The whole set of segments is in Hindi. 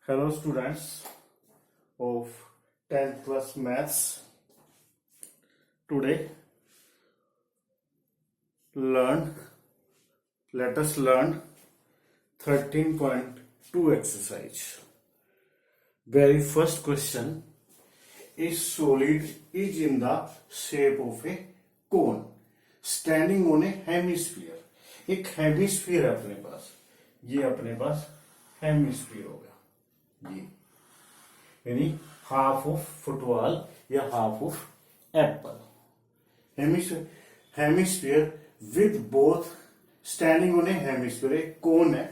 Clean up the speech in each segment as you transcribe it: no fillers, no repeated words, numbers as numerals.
Hello students of 10th class maths. Today let us learn 13.2 exercise. Very first question is solid is in the shape of a cone standing on a hemisphere. एक हेमिस्फीयर है अपने पास, ये अपने पास हेमिस्फीयर होगा, ये यानी हाफ ऑफ फुटबॉल या half of Apple. Hemisphere with both standing on a hemisphere. एक कोन है,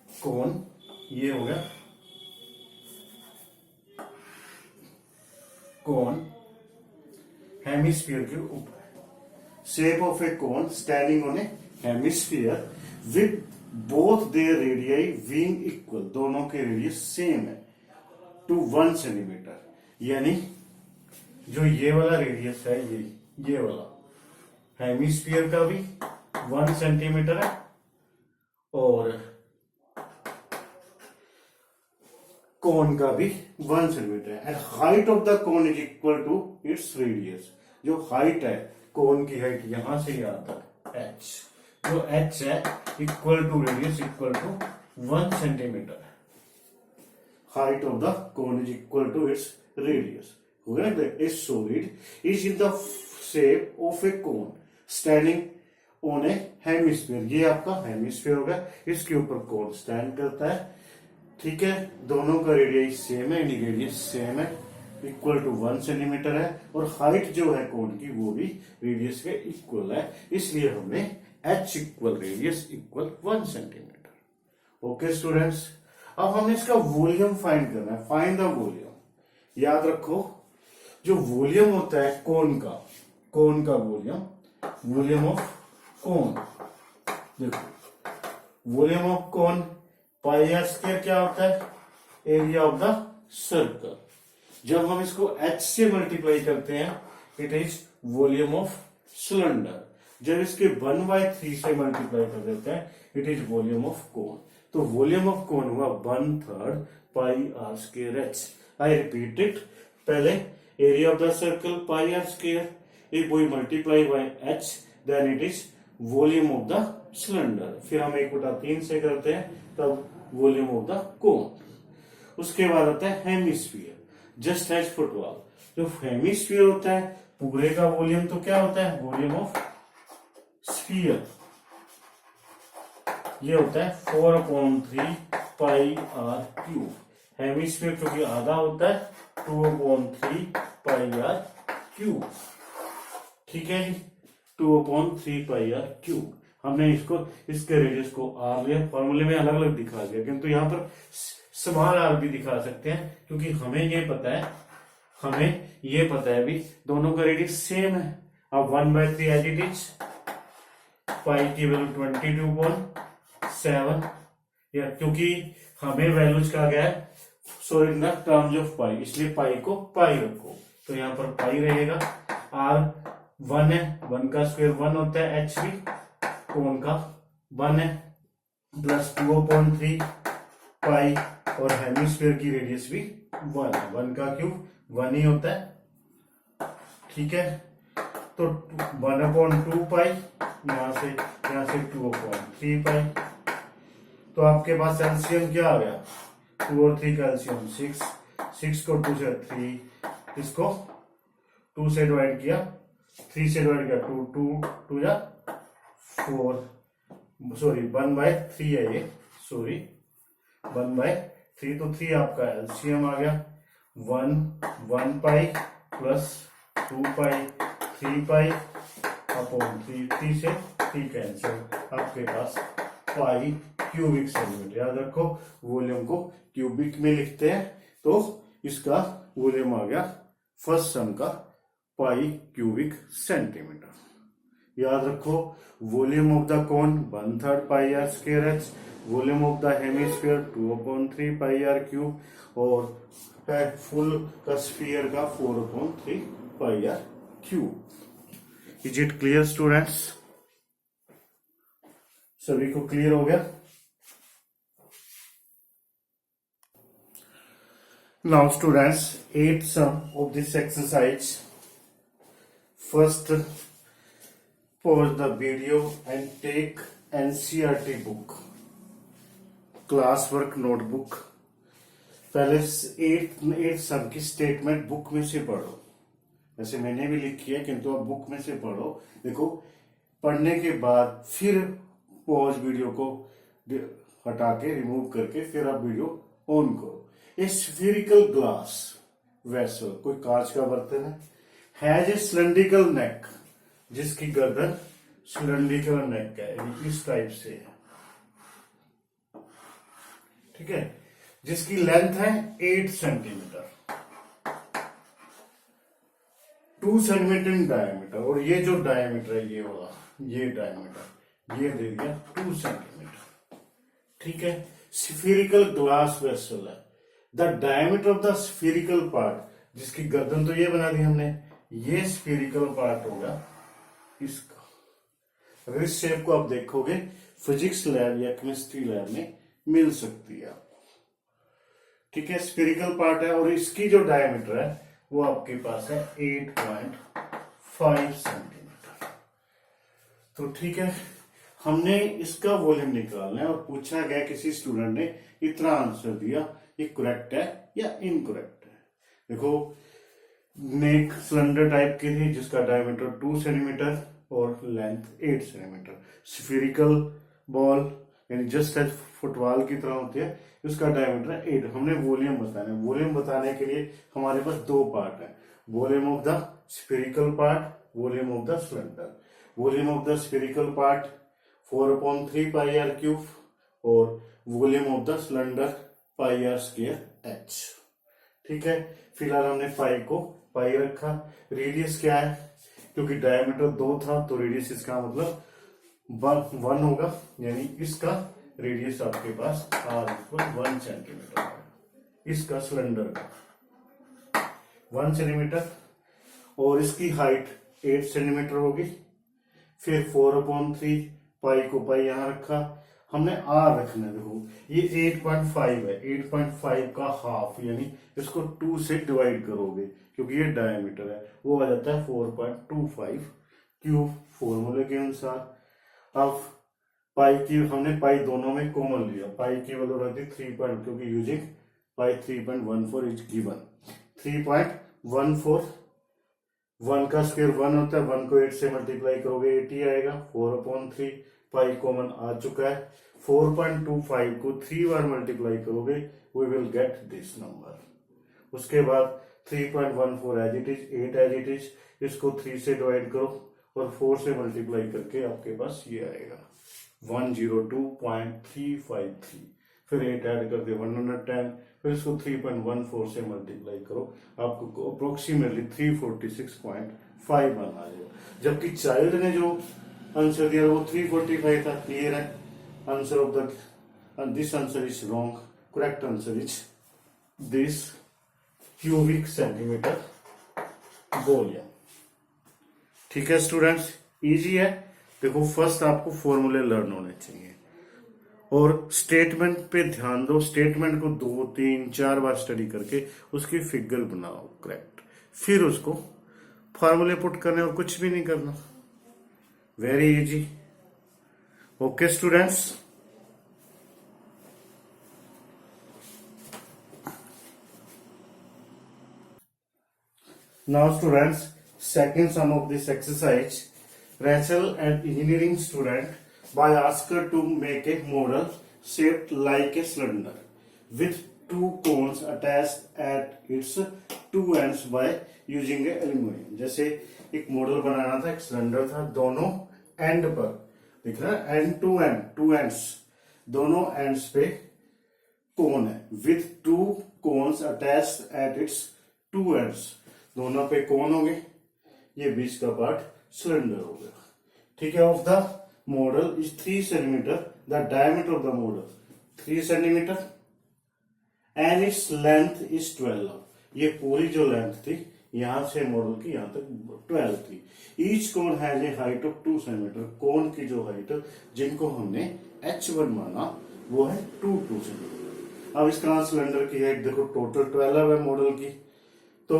कोन ये हो गया कोन हेमिस्फीयर के ऊपर. Shape of a cone standing on a hemisphere with both there radii being equal. दोनों के रेडियस सेम है टू 1 सेंटीमीटर. यानी जो ये वाला रेडियस है, ये वाला हेमिस्फीयर का भी 1 सेंटीमीटर है और कोन का भी 1 सेंटीमीटर है. And height of the cone is equal to its radius. जो हाइट है कोन की, हाइट यहां से यहां तक h, जो h है equal to radius equal to 1 centimetre. Height of the cone is equal to its radius. हो गया. A solid is in the shape of a cone standing on a hemisphere. ये आपका हेमिस्फीयर होगा, इसके ऊपर कोन स्टैंड करता है. ठीक है, दोनों का रेडियस सेम है, रेडियस सेम है, इक्वल टू 1 सेंटीमीटर है. और हाइट जो है कोन की वो भी रेडियस के इक्वल है, इसलिए हमने h equal radius equal 1 centimetre. Okay students, अब हमने इसका वॉल्यूम फाइंड करना है. Find the volume. याद रखो, जो वॉल्यूम होता है कोन का वॉल्यूम ऑफ कोन. देखो, volume of cone pi r square क्या होता है? Area of the circle. जब हम इसको h से मल्टीप्लाई करते हैं, it is volume of cylinder. जब इसके 1/3 से मल्टीप्लाई कर देते हैं, it is volume of cone. तो वॉल्यूम ऑफ कोन हुआ 1/3 pi r square h. I repeat it. पहले area of the circle pi r square, if we multiply by h then it is volume of the cylinder. फिर हम 1/3 से करते हैं, तब वॉल्यूम ऑफ द कोन. उसके बाद आता है हेमिस्फीयर. जस्ट एज फुटबॉल, जो हेमिस्फीयर होता है पूरे का वॉल्यूम तो क्या होता है? Volume of sphere. ये होता है 4/3 पाई आर क्यूब. हेमिस्फीयर क्योंकि आधा होता है, 2/3 पाई आर क्यूब. ठीक है जी, 2/3 पाई आर क्यूब. हमने इसके रेडियस को आर लिया. फॉर्मूले में अलग अलग दिखा दिया, किंतु यहां पर स्मॉल आर भी दिखा सकते हैं, क्योंकि हमें ये पता है भी दोनों का रेडियस सेम है. अब 1/3 एज इट इज, पाई की वैल्यू 22.7. या क्योंकि हमें वैल्यूज कहा गया है सो इन द टर्म्स ऑफ पाई, इसलिए पाई को पाई रखो. तो यहां पर पाई रहेगा. आर 1 है, 1 का स्क्वायर 1 होता है, h भी कोन का 1 है, प्लस 2/3 पाई, और हेमिस्फीयर की रेडियस भी 1 है. 1 का क्यूब 1 ही होता है. ठीक है, तो 1/2 पाई, यहां से 2/3 पाई. तो आपके पास एलसीएम क्या आ गया? 2 और 3 का एलसीएम 6 को 2 से 3, इसको 2 से डिवाइड किया, 3 से डिवाइड किया 2 या 4, सॉरी 1/3 है ये, सॉरी 1/3. तो 3 आपका एलसीएम आ गया. 1 पाई प्लस 2 पाई 3 पाई अपॉन 3 से 3 कैंसिल. आपके पास पाई क्यूबिक सेंटीमीटर. याद रखो, वॉल्यूम को क्यूबिक में लिखते हैं, तो इसका वॉल्यूम आ गया फर्स्ट सम का पाई क्यूबिक सेंटीमीटर. याद रखो, volume of the cone 1/3 pi r square h, volume of the hemisphere 2/3 pi r cube, और फुल का स्फीयर का 4/3 pi r cube. Is it clear students? सभी को क्लियर हो गया? Now students, eighth sum of this exercise. First, pause the video and take NCERT book, classwork notebook. पहले एट सम की स्टेटमेंट बुक में से पढ़ो, वैसे मैंने भी लिखी है किंतु अब बुक में से पढ़ो। देखो, पढ़ने के बाद फिर पॉज वीडियो को हटा के रिमूव करके फिर आप वीडियो ऑन करो। ए स्फेरिकल ग्लास वेसल, कोई कांच का बर्तन है, हैज ए सिलेंड्रिकल नेक, जिसकी गर्दन सिलेंड्रिकल नेक है, इस टाइप से है, ठीक है, जिसकी लेंथ है 8 सेंटीमीटर, 2 सेंटीमीटर इन डायमीटर, और ये जो डायमीटर है ये वाला, ये डायमीटर ये दे दिया 2 सेंटीमीटर, ठीक है। स्फेरिकल ग्लास वेसल है, the diameter of the spherical part, जिसकी गर्दन तो ये बना दी हमने, ये स्फेरिकल पार्ट होगा इसका। अगर इस शेप को आप देखोगे फिजिक्स लैब या केमिस्ट्री लैब में मिल सकती है आपको, ठीक है। स्फेरिकल पार्ट है और इसकी जो डायमीटर है वो आपके पास है 8.5 सेंटीमीटर। तो ठीक है, हमने इसका वॉल्यूम निकालना है और पूछा गया, किसी स्टूडेंट ने इतना आंसर दिया, ये करेक्ट है या इनकरेक्ट है। देखो, नेक सिलेंडर टाइप की थी जिसका डायमीटर 2 सेंटीमीटर और लेंथ 8 सेंटीमीटर। स्फेरिकल बॉल यानी जस्ट एज फुटबॉल की तरह होती है, उसका डायमीटर 8। हमने वॉल्यूम बताना है, वॉल्यूम बताने के लिए हमारे पास दो पार्ट है, volume of the spherical part, volume of the cylinder. Volume of the spherical part 4/3 pi r cube और volume of the cylinder pi r square h, ठीक है। फिलहाल हमने पाई को पाई रखा। रेडियस क्या है, क्योंकि डायमीटर 2 था तो रेडियस इसका मतलब 1 होगा, यानी इसका रेडियस आपके पास R=1 सेंटीमीटर है, इसका सिलेंडर का 1 सेंटीमीटर, और इसकी हाइट 8 सेंटीमीटर होगी। फिर 4/3 पाई को पाई यहां रखा, हमने R रखना है। देखो, ये 8.5 है, 8.5 का हाफ, यानी इसको 2 से डिवाइड करोगे क्योंकि ये डायमीटर है, वो आ जाता है 4.25 क्यूब फॉर्मूले के अनुसार। अब पाई की हमने पाई दोनों में कॉमन लिया, पाई की वैल्यू रख दी 3 क्योंकि यूजिंग पाई 3.14 इज गिवन। 3.14, 1 का स्क्वायर 1 होता है, 1 को 8 से मल्टीप्लाई करोगे 80 आएगा। 4/3 पाई कॉमन आ चुका है। 4.25 को 3 बार मल्टीप्लाई करोगे we will get this number. उसके बाद 3.14 as it is, 8 as it is, इसको 3 से डिवाइड करो और 4 से मल्टीप्लाई करके आपके पास ये आएगा 102.353। फिर 8 ऐड कर दे 110, फिर इसको 3.14 से मल्टीप्लाई करो, आपको अप्रोक्सीमेटली 346.51 आ जाएगा। जबकि चाइल्ड ने जो आंसर दिया वो 345 था। क्लियर है, answer of the this answer is wrong, correct answer is this cubic centimetre volume. ठीक है स्टूडेंट्स, इजी है। देखो, फर्स्ट आपको फॉर्मूले लर्न होने चाहिए और स्टेटमेंट पे ध्यान दो। स्टेटमेंट को 2, 3, 4 बार स्टडी करके उसकी फिगर बनाओ करेक्ट, फिर उसको फॉर्मूले पुट करने और कुछ भी नहीं करना। Very easy. Okay students, now students, second sum of this exercise, Rachel, an engineering student, by asked her to make a model shaped like a cylinder with 2 cones attached at its 2 ends by using a aluminum। जैसे एक मॉडल बनाना था, एक सिलेंडर था, दोनों एंड पर दिख रहा है, एंड टू एंड, 2 एंड्स, दोनों एंड्स पे कोन है, with 2 cones attached at its 2 ends, दोनों पे कोन हो गए, ये बीच का पार्ट सिलेंडर हो गया। ठीक है, of the model is 3 centimetre, the diameter of the model 3 centimetre and its length is 12। ये पूरी जो लेंथ थी यहां से मॉडल की यहां तक 12 थी। Each cone has a height of 2 centimetre. Cone की जो हाइट जिनको हमने H1 माना वो है 2 सेंटीमीटर। अब इसका सिलेंडर की हाइट देखो टोटल 12 है मॉडल की, तो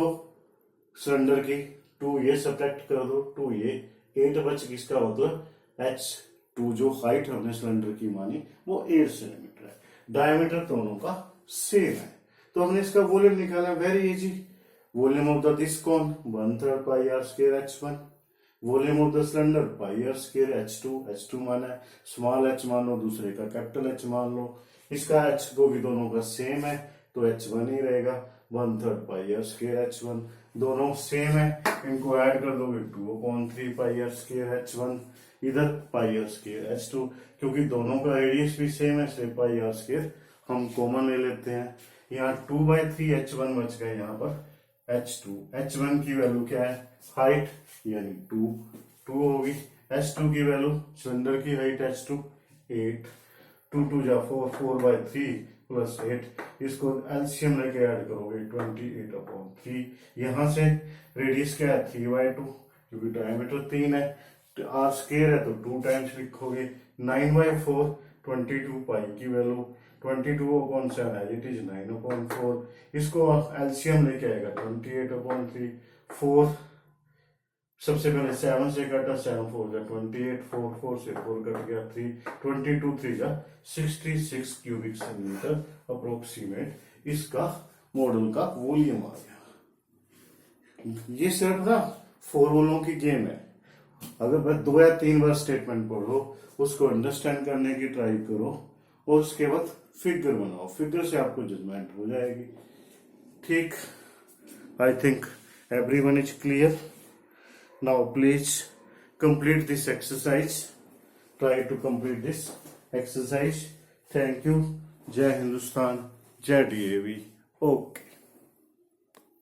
सिलेंडर की 2 ये सब्ट्रैक्ट कर दो, 2 ये 8 बच किसका मतलब H2 जो हाइट हमने सिलेंडर की मानी वो 8 सेंटीमीटर है। डायमीटर दोनों का सेम है, तो हमने इसका वॉल्यूम निकाला, very easy. Volume of the this cone 1/3 pi r square H1, volume of the cylinder pi r square H2 माना है, स्मॉल h मान लो, दूसरे का कैपिटल H मान लो। इसका H को भी दोनों का सेम है तो H1 ही रहेगा, 1/3 पाई आर स्क्वायर H1, दोनों सेम है, इनको ऐड कर दोगे 2/3 पाई आर स्क्वायर H1, इधर पाई आर स्क्वायर H2, क्योंकि दोनों का रेडियस भी सेम है इसलिए पाई आर स्क्वायर हम कॉमन ले लेते हैं। यहाँ 2/3 H1 बच गए, यहाँ पर H1 की वैल्यू क्या है, हाइट यानी 2 होगी, H2 की वैल्यू सिलेंडर की हाइट H2 8, 2 जा 4/3 प्लस 8, इसको एलसीएम लेके ऐड करोगे 28/3, यहाँ से रेडियस क्या है 3/2, क्योंकि डायमीटर 3 है, आर स्क्वायर है तो 2 टाइम्स लिखोगे, 9/4 22 पाई की वैल्यू 22/7 है, इट इज 9/4, इसको एलसीएम लेके आएगा 28/3, 4 सबसे पहले 7 से काटा, 7 4 जा 28, 4 से 4 कट गया 3, 22 3 जा 66 क्यूबिक सेंटीमीटर अप्रोक्सीमेट इसका मॉडल का वॉल्यूम आ गया। ये सिर्फ ना फॉर्मूलों की गेम है, अगर बस 2 या 3 बार स्टेटमेंट पढ़ो, उसको अंडरस्टैंड करने की ट्राई करो और उसके बाद फिगर बनाओ, फिगर से आपको जजमेंट हो जाएगी। ठीक, I think everyone is clear. Now please complete this exercise, try to complete this exercise. Thank you. जय हिंदुस्तान, जय DAV। ओके।